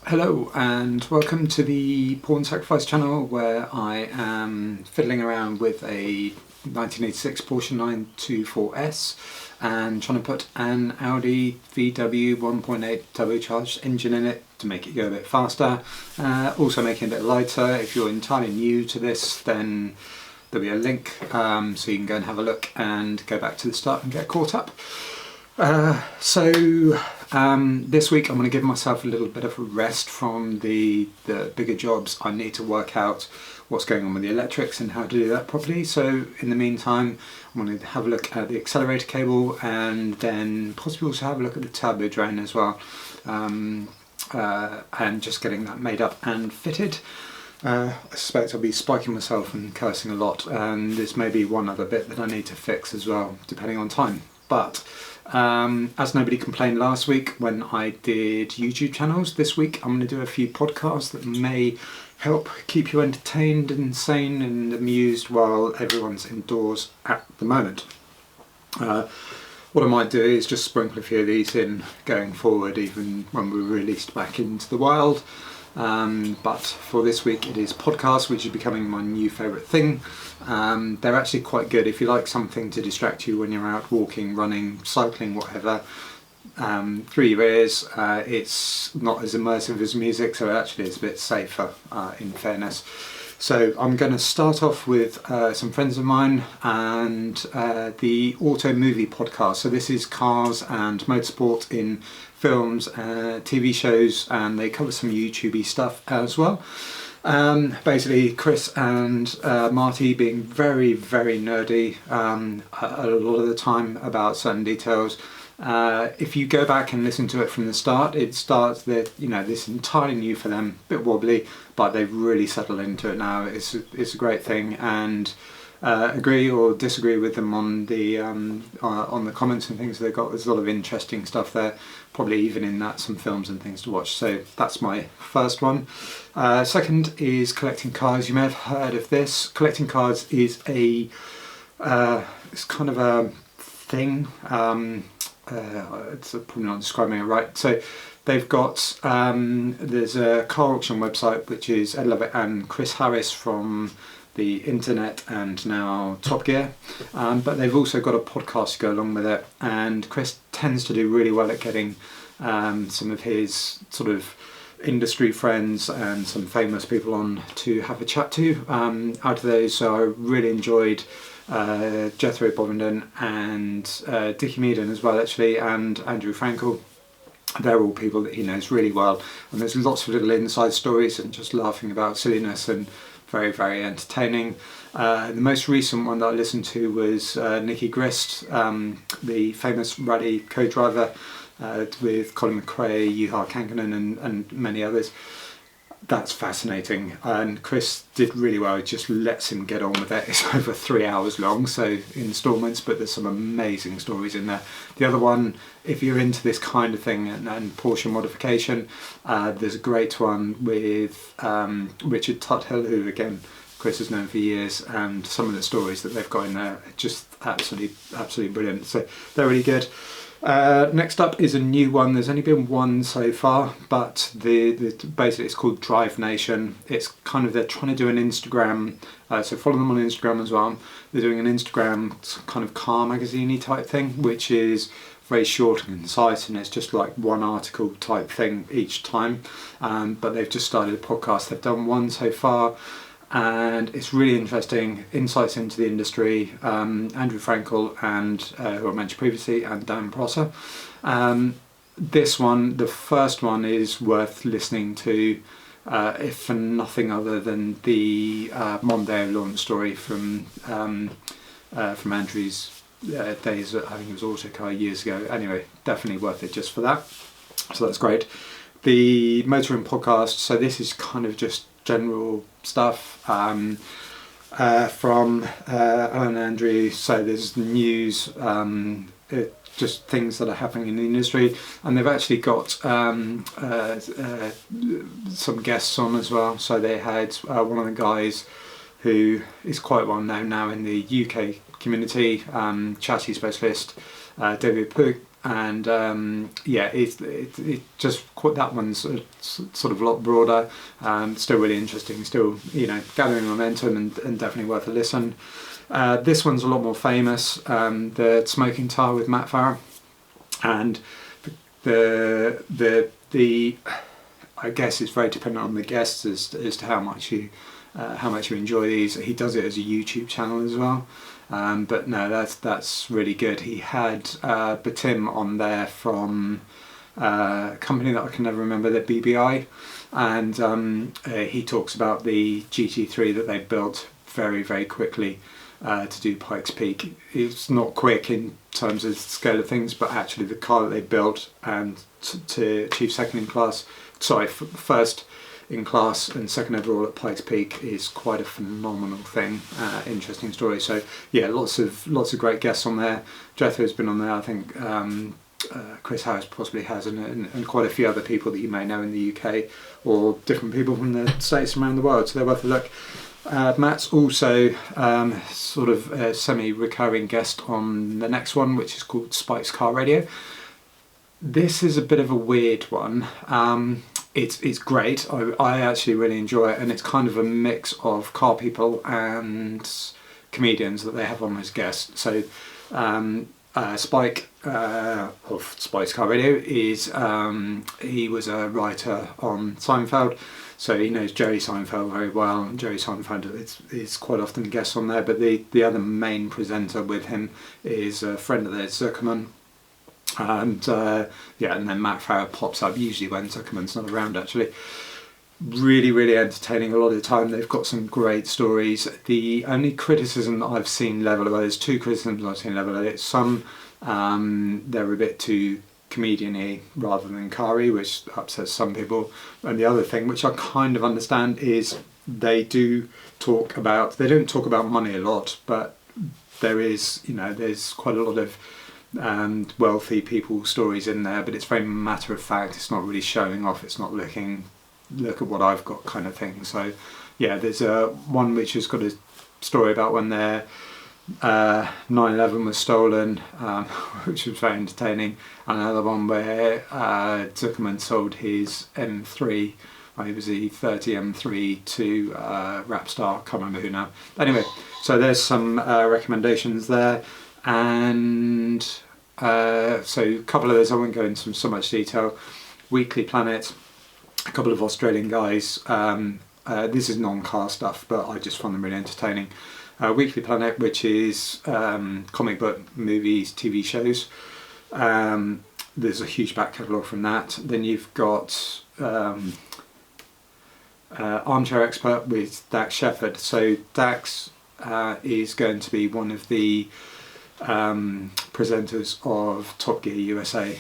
Hello and welcome to the Porn Sacrifice channel, where I am fiddling around with a 1986 Porsche 924S and trying to put an Audi VW 1.8 turbocharged engine in it to make it go a bit faster, also making it a bit lighter. If you're entirely new to this, then there'll be a link so you can go and have a look and go back to the start and get caught up. This week I'm going to give myself a little bit of a rest from the bigger jobs. I need to work out what's going on with the electrics and how to do that properly. So in the meantime, I'm going to have a look at the accelerator cable and then possibly also have a look at the turbo drain as well, and just getting that made up and fitted. I suspect I'll be spiking myself and cursing a lot, and there's maybe one other bit that I need to fix as well, depending on time. But as nobody complained last week when I did YouTube channels, this week I'm going to do a few podcasts that may help keep you entertained and sane and amused while everyone's indoors at the moment. What I might do is just sprinkle a few of these in going forward, even when we're released back into the wild. But for this week it is podcasts, which is becoming my new favourite thing. They're actually quite good if you like something to distract you when you're out walking, running, cycling, whatever. Through your ears, it's not as immersive as music, so actually it's a bit safer, in fairness. So I'm going to start off with some friends of mine and the Automovie Podcast. So this is cars and motorsport in films, TV shows, and they cover some YouTubey stuff as well. Basically Chris and Marty being very, very nerdy a lot of the time about certain details. If you go back and listen to it from the start, it starts that, you know, this is entirely new for them, a bit wobbly, but they've really settled into it now. It's a great thing, and agree or disagree with them on the comments and things they've got. There's a lot of interesting stuff there, probably even in that some films and things to watch. So that's my first one. Second is collecting cars. You may have heard of this. Collecting cars is it's kind of a thing. It's probably not describing it right. So they've got there's a car auction website, which is Ed Lovett and Chris Harris from the internet and now Top Gear, but they've also got a podcast to go along with it, and Chris tends to do really well at getting some of his sort of industry friends and some famous people on to have a chat to. Out of those, so I really enjoyed Jethro Bovenden and Dickie Meaden as well, actually, and Andrew Frankel. They're all people that he knows really well, and there's lots of little inside stories and just laughing about silliness, and very, very entertaining. The most recent one that I listened to was Nicky Grist, the famous rally co-driver, with Colin McRae, Juha Kankkunen and many others. That's fascinating, and Chris did really well. It just lets him get on with it. It's over 3 hours long, so instalments, but there's some amazing stories in there. The other one, if you're into this kind of thing and Porsche modification, there's a great one with Richard Tuthill, who again Chris has known for years, and some of the stories that they've got in there are just absolutely brilliant. So they're really good. Next up is a new one. There's only been one so far, but basically it's called DriveNation. It's kind of, they're trying to do an Instagram, so follow them on Instagram as well. They're doing an Instagram kind of car magazine-y type thing, which is very short and concise, and it's just like one article type thing each time. But they've just started a podcast. They've done one so far, and it's really interesting insights into the industry. Andrew Frankel and who I mentioned previously, and Dan Prosser. This one, the first one, is worth listening to, if for nothing other than the Mondeo launch story from Andrew's days at, I think it was Autocar years ago. Anyway, definitely worth it just for that. So that's great. The Motoring Podcast. So this is kind of just general stuff from Alan and Andrew. So there's news, just things that are happening in the industry, and they've actually got some guests on as well. So they had one of the guys who is quite well known now in the UK community, chassis specialist, David and it just that one's sort of a lot broader, still really interesting, still gathering momentum, and definitely worth a listen. This one's a lot more famous, the Smoking Tire with Matt Farah, and the I guess it's very dependent on the guests as to how much you enjoy these. He does it as a YouTube channel as well, but no, that's really good. He had Batim on there from a company that I can never remember, the BBI, and he talks about the GT3 that they built very, very quickly to do Pikes Peak. It's not quick in terms of the scale of things, but actually the car that they built and to achieve first in class and second overall at Pikes Peak is quite a phenomenal thing. Interesting story. So yeah, lots of great guests on there. Jethro's been on there, I think. Chris Harris possibly has, and quite a few other people that you may know in the UK or different people from the States around the world. So they're worth a look. Matt's also sort of a semi-recurring guest on the next one, which is called Spike's Car Radio. This is a bit of a weird one. It's great. I actually really enjoy it, and it's kind of a mix of car people and comedians that they have on as guests. So Spike of Spike's Car Radio is he was a writer on Seinfeld, so he knows Jerry Seinfeld very well. Jerry Seinfeld is quite often a guest on there, but the other main presenter with him is a friend of theirs, Zuckerman. And and then Matt Farah pops up usually when Zuckerman's not around. Actually, really, really entertaining a lot of the time. They've got some great stories. The only criticism that I've seen level, well, there's two criticisms I've seen level at it. Some they're a bit too comedian-y rather than car-y, which upsets some people. And the other thing, which I kind of understand, is they don't talk about money a lot, but there is, there's quite a lot of wealthy people stories in there, but it's very matter of fact. It's not really showing off. It's not look at what I've got kind of thing. So yeah, there's one which has got a story about when their 911 was stolen, which was very entertaining, and another one where Zuckerman sold his M3, it was the 30 M3 to Rapstar, can't remember who now. Anyway, so there's some recommendations there. And so a couple of those, I won't go into so much detail. Weekly Planet, a couple of Australian guys. This is non-car stuff, but I just find them really entertaining. Weekly Planet, which is comic book, movies, TV shows. There's a huge back catalogue from that. Then you've got Armchair Expert with Dax Shepard. So Dax is going to be one of the presenters of Top Gear USA.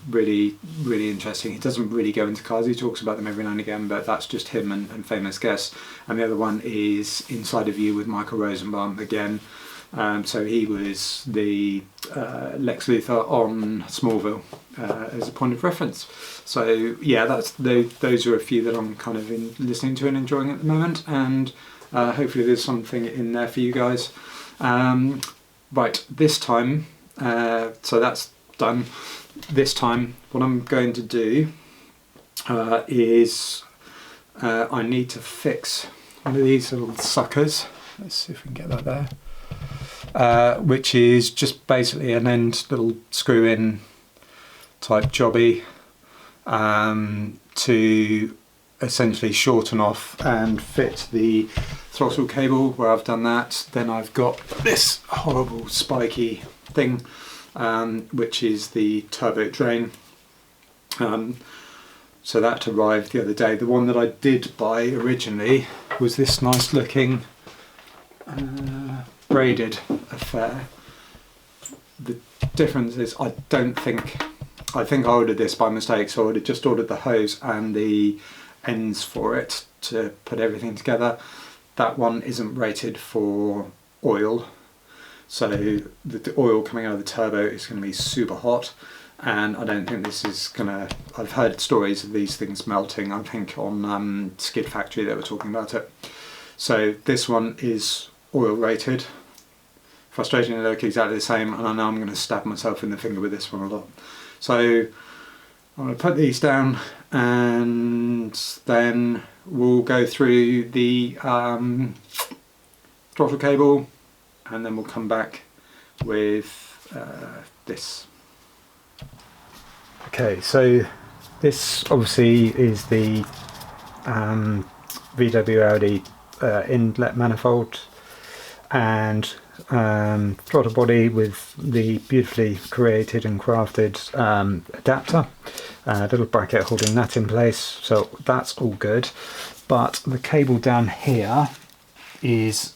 Really, really interesting. He doesn't really go into cars, he talks about them every now and again, but that's just him and famous guests. And the other one is Inside of You with Michael Rosenbaum again. So he was the Lex Luthor on Smallville as a point of reference. So yeah, those are a few that I'm kind of listening to and enjoying at the moment, and hopefully there's something in there for you guys. Right, this time, so that's done. This time, what I'm going to do is I need to fix one of these little suckers. Let's see if we can get that there. Which is just basically an end little screw-in type jobby to essentially shorten off and fit the throttle cable where I've done that. Then I've got this horrible spiky thing, which is the turbo drain. So that arrived the other day. The one that I did buy originally was this nice looking braided affair. The difference is I think I ordered this by mistake, so I just ordered the hose and the ends for it to put everything together. That one isn't rated for oil, so the oil coming out of the turbo is going to be super hot, and I don't think this is gonna. I've heard stories of these things melting. I think on Skid Factory they were talking about it. So this one is oil rated, frustratingly look exactly the same, and I know I'm going to stab myself in the finger with this one a lot. So I'm going to put these down, and then we'll go through the throttle cable, and then we'll come back with this. Okay, so this obviously is the VW Audi inlet manifold and throttle body with the beautifully created and crafted adapter, a little bracket holding that in place, so that's all good. But the cable down here is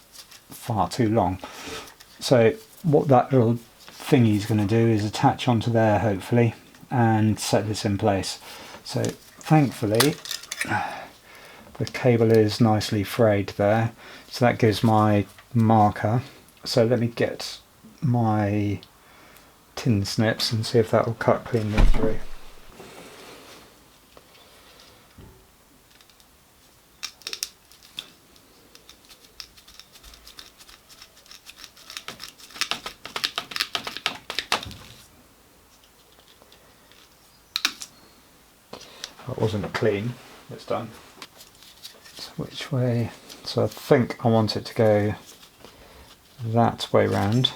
far too long, so what that little thingy is going to do is attach onto there hopefully and set this in place. So thankfully the cable is nicely frayed there, so that gives my marker. So let me get my tin snips and see if that will cut cleanly through. That wasn't clean, it's done. So which way? So I think I want it to go that way round.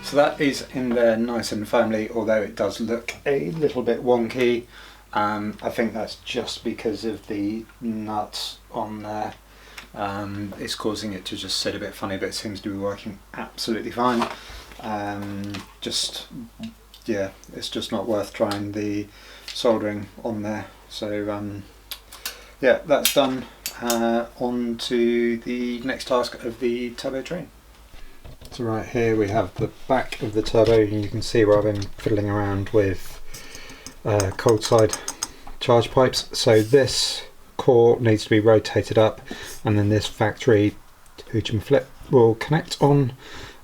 So that is in there nice and firmly, although it does look a little bit wonky. I think that's just because of the nut on there. It's causing it to just sit a bit funny, but it seems to be working absolutely fine. Yeah, it's just not worth trying the soldering on there. So yeah, that's done. On to the next task of the turbo train. So right here we have the back of the turbo, and you can see where I've been fiddling around with cold side charge pipes. So this core needs to be rotated up, and then this factory hooch and flip will connect on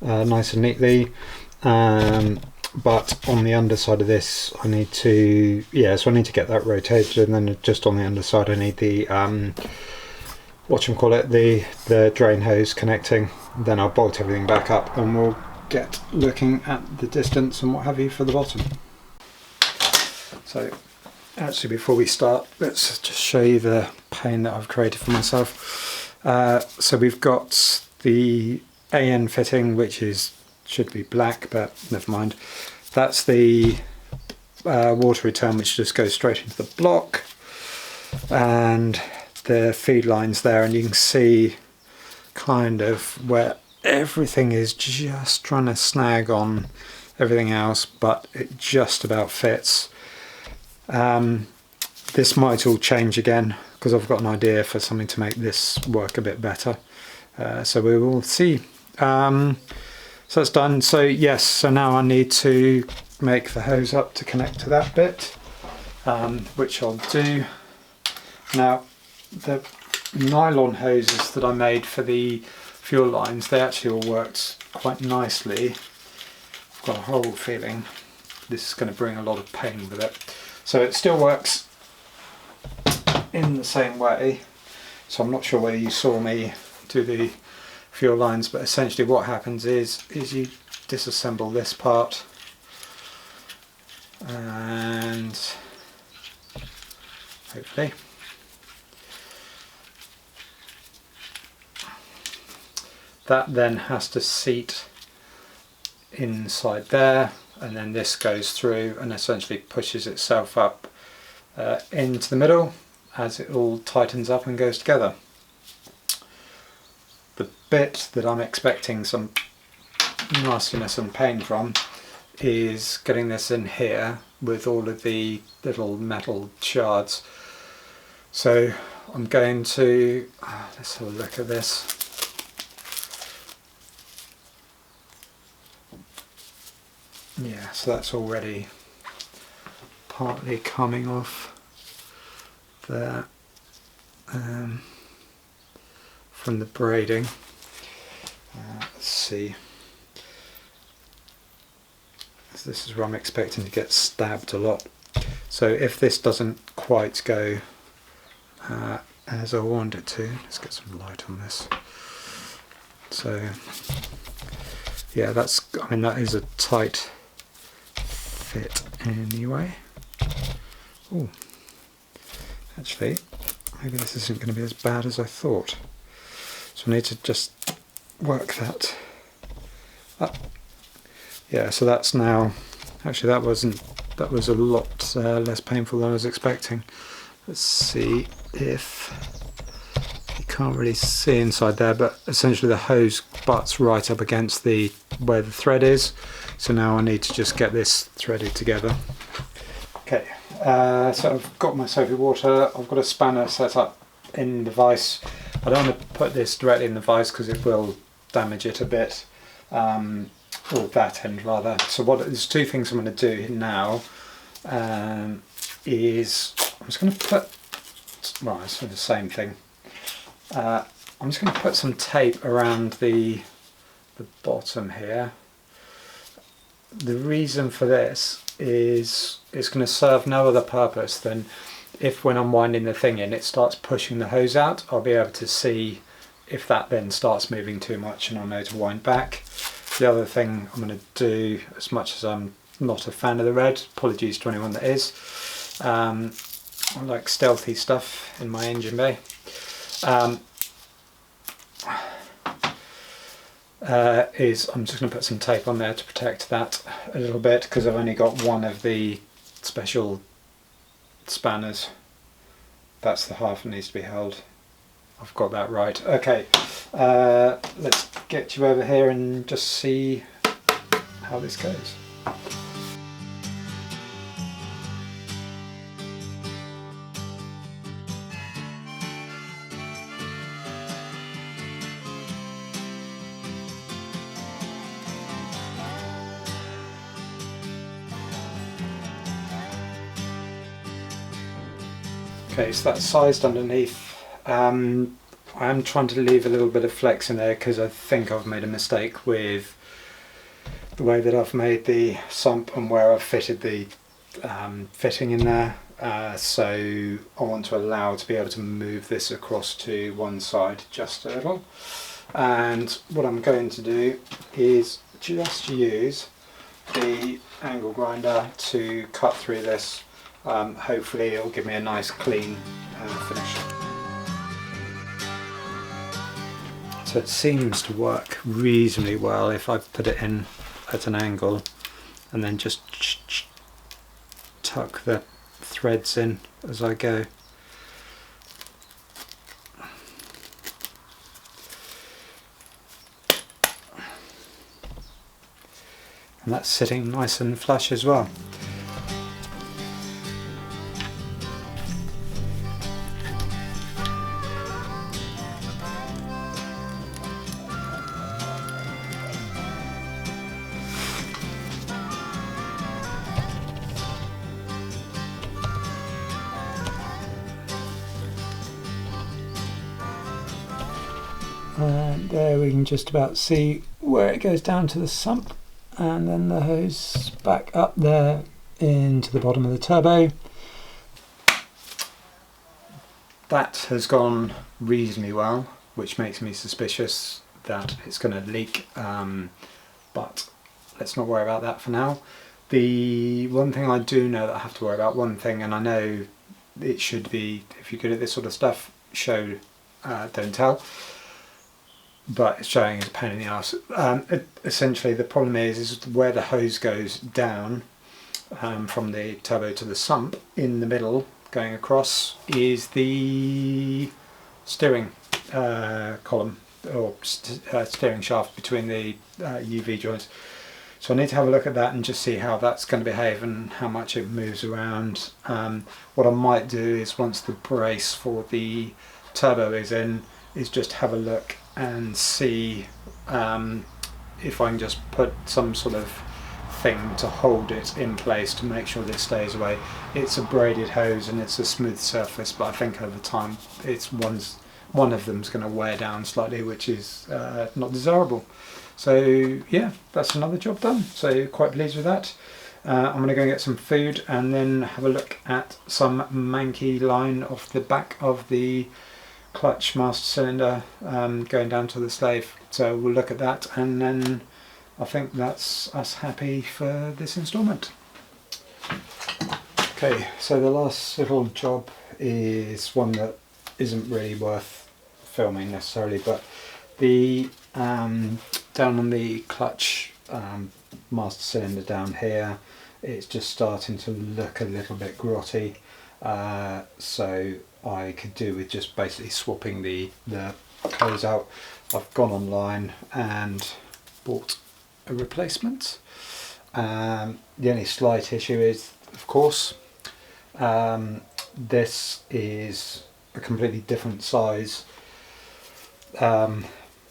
nice and neatly. But on the underside of this I need to, so I need to get that rotated, and then just on the underside I need the the drain hose connecting. Then I'll bolt everything back up and we'll get looking at the distance and what have you for the bottom. So actually before we start, let's just show you the pane that I've created for myself. So we've got the AN fitting, which should be black, but never mind. That's the water return, which just goes straight into the block, and the feed lines there, and you can see kind of where everything is just trying to snag on everything else, but it just about fits. This might all change again because I've got an idea for something to make this work a bit better, so we will see. So that's done. So yes, so now I need to make the hose up to connect to that bit, which I'll do. Now the nylon hoses that I made for the fuel lines, they actually all worked quite nicely. I've got a horrible feeling this is going to bring a lot of pain with it. So it still works in the same way. So I'm not sure whether you saw me do the fuel lines, but essentially what happens is you disassemble this part, and hopefully that then has to seat inside there, and then this goes through and essentially pushes itself up into the middle as it all tightens up and goes together. The bit that I'm expecting some nastiness and pain from is getting this in here with all of the little metal shards. So I'm going to, let's have a look at this. Yeah, so that's already partly coming off there. from the braiding. Let's see. This is where I'm expecting to get stabbed a lot. So if this doesn't quite go as I want it to, let's get some light on this. So yeah, that is a tight fit anyway. Oh, actually, maybe this isn't going to be as bad as I thought. So I need to just work that up. Yeah, so that's now, actually that was a lot less painful than I was expecting. Let's see if, you can't really see inside there, but essentially the hose butts right up against where the thread is. So now I need to just get this threaded together. Okay, so I've got my soapy water, I've got a spanner set up in the vise. I don't want to put this directly in the vise because it will damage it a bit. Or that end rather. So there's two things I'm going to do now. Is I'm just going to put, well, it's the same thing. I'm just going to put some tape around the bottom here. The reason for this is it's going to serve no other purpose than if when I'm winding the thing in it starts pushing the hose out, I'll be able to see if that then starts moving too much and I'll know to wind back. The other thing I'm going to do, as much as I'm not a fan of the red, apologies to anyone that is, I like stealthy stuff in my engine bay, is I'm just going to put some tape on there to protect that a little bit because I've only got one of the special spanners. That's the half that needs to be held. I've got that right. Okay, let's get you over here and just see how this goes. Okay, so that's sized underneath. I am trying to leave a little bit of flex in there because I think I've made a mistake with the way that I've made the sump and where I've fitted the fitting in there. So I want to allow to be able to move this across to one side just a little. And what I'm going to do is just use the angle grinder to cut through this. Hopefully it'll give me a nice clean finish. So it seems to work reasonably well if I put it in at an angle and then just tuck the threads in as I go. And that's sitting nice and flush as well. And there we can just about see where it goes down to the sump, and then the hose back up there into the bottom of the turbo. That has gone reasonably well, which makes me suspicious that it's going to leak, but let's not worry about that for now. The one thing I do know that I have to worry about, one thing, and I know it should be, if you're good at this sort of stuff, show, don't tell. But it's showing as a pain in the arse. Essentially the problem is where the hose goes down from the turbo to the sump, in the middle going across is the steering column or steering shaft between the UV joints. So I need to have a look at that and just see how that's going to behave and how much it moves around. What I might do is, once the brace for the turbo is in, is just have a look and see if I can just put some sort of thing to hold it in place to make sure that it stays away. It's a braided hose and it's a smooth surface, but I think over time it's one of them's going to wear down slightly, which is not desirable. So yeah, that's another job done. So quite pleased with that. I'm going to go and get some food and then have a look at some manky line off the back of the clutch master cylinder going down to the slave. So we'll look at that, and then I think that's us happy for this instalment. Okay, so the last little job is one that isn't really worth filming necessarily, but the down on the clutch master cylinder down here, it's just starting to look a little bit grotty, so I could do with just basically swapping the hose out. I've gone online and bought a replacement. The only slight issue is, of course, this is a completely different size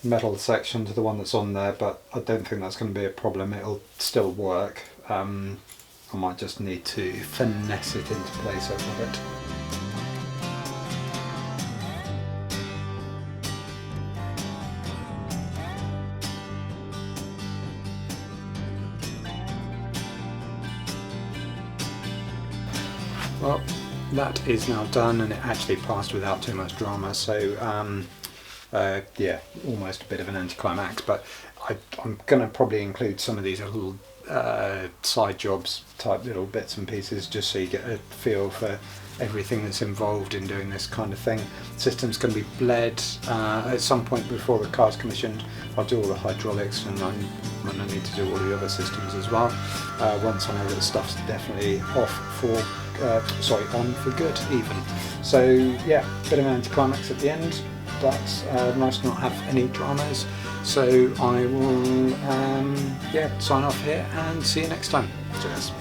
metal section to the one that's on there, but I don't think that's going to be a problem. It'll still work. I might just need to finesse it into place a little bit. Well, that is now done, and it actually passed without too much drama, so yeah, almost a bit of an anticlimax, but I'm going to probably include some of these little side jobs type little bits and pieces, just so you get a feel for everything that's involved in doing this kind of thing. The system's going to be bled at some point before the car's commissioned. I'll do all the hydraulics, and I need to do all the other systems as well, once I know that stuff's definitely off for on for good even. So yeah, bit of an anticlimax at the end, but nice to not have any dramas. So I will sign off here and see you next time. Cheers.